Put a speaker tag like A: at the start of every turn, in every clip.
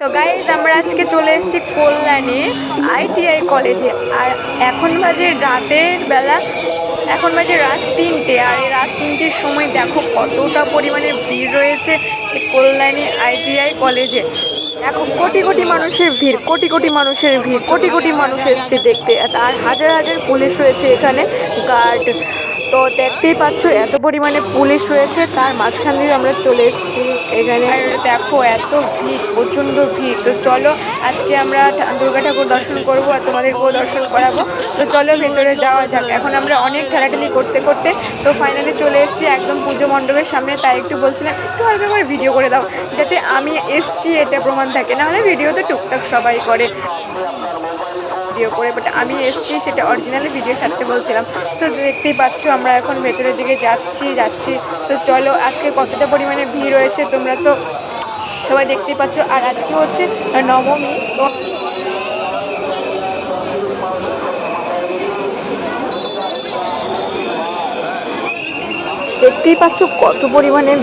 A: তো গাইজ আমরা আজকে চলে এসেছি কল্যাণী ITI কলেজে। আর এখন বাজে রাতের বেলা, এখন বাজে রাত 3টে। আর এই রাত 3টের সময় দেখো কতটা পরিমাণে ভিড় রয়েছে এই কল্যাণী ITI কলেজে। দেখো কোটি কোটি মানুষের ভিড়, কোটি কোটি মানুষের ভিড়, কোটি কোটি মানুষ এসছে দেখতে। আর হাজার হাজার পুলিশ রয়েছে এখানে, গার্ড। তো দেখতেই পাচ্ছ এত পরিমাণে পুলিশ রয়েছে, তার মাঝখান দিয়ে আমরা চলে এসেছি এখানে। আর দেখো এত ভিড়, প্রচণ্ড ভিড়। তো চলো আজকে আমরা দুর্গা ঠাকুর দর্শন করবো আর তোমাদেরকেও দর্শন করাবো। তো চলো ভেতরে যাওয়া যাক। এখন আমরা অনেক ঠেলাঠেলি করতে করতে তো ফাইনালি চলে এসেছি একদম পুজো মণ্ডপের সামনে। তাই একটু বলছিলাম একটু হালকা করে ভিডিও করে দাও, যাতে আমি এসছি এটা প্রমাণ থাকে। নাহলে ভিডিও তো টুকটাক সবাই করে ভিডিও করে, বাট আমি এসছি সেটা অরিজিনালি ভিডিও ছাড়তে বলছিলাম। তো দেখতেই পাচ্ছ আমরা এখন ভেতরের দিকে যাচ্ছি। তো চলো আজকে কতটা পরিমাণে ভিড় রয়েছে তোমরা তো সবাই দেখতেই পাচ্ছ। আর আজকে হচ্ছে নবমী। তো দেখতেই পাচ্ছ কত পরিমাণে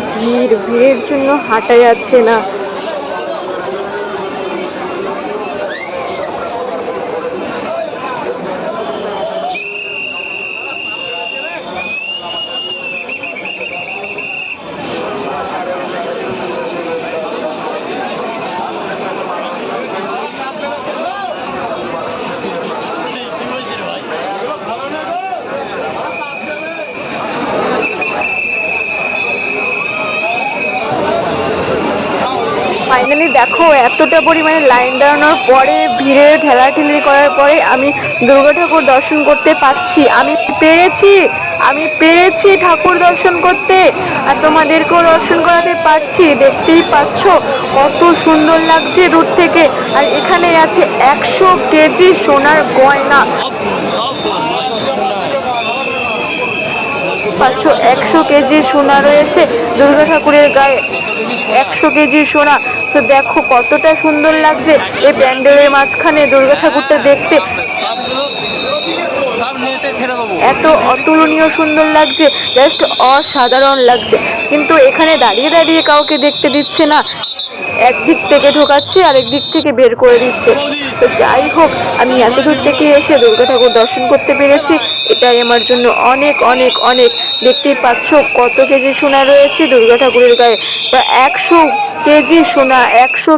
A: ভিড়ের জন্য হাঁটা যাচ্ছে না। ফাইনালি দেখো এতটা পরিমাণে লাইন দাঁড়ানোর পরে, ভিড়ে ঠেলাঠেলি করার পরে আমি দুর্গা ঠাকুর দর্শন করতে পাচ্ছি। আমি পেরেছি ঠাকুর দর্শন করতে, আর তোমাদেরকেও দর্শন করাতে পারছি। দেখতেই পাচ্ছ কত সুন্দর লাগছে দূর থেকে। আর এখানে আছে 100 কেজি সোনার গয়না। পাচ্ছ 100 কেজি সোনা রয়েছে দুর্গা ঠাকুরের গায়ে, 100 কেজি সোনা। তো দেখো কতটা সুন্দর লাগছে এই প্যান্ডেলের মাঝখানে দুর্গা ঠাকুরটা দেখতে। এত অতুলনীয় সুন্দর লাগছে, জাস্ট অসাধারণ লাগছে। কিন্তু এখানে দাঁড়িয়ে দাঁড়িয়ে কাউকে দেখতে দিচ্ছে না, একদিক থেকে ঢোকাচ্ছে আর একদিক থেকে বের করে দিচ্ছে। তো যাই হোক, আমি এত দূর থেকে এসে দুর্গা ঠাকুর দর্শন করতে পেরেছি, এটাই আমার জন্য অনেক অনেক অনেক। দেখতেই পাচ্ছ কত কেজি সোনা রয়েছে দুর্গা ঠাকুরের গায়ে, 100 কেজি সোনা। 100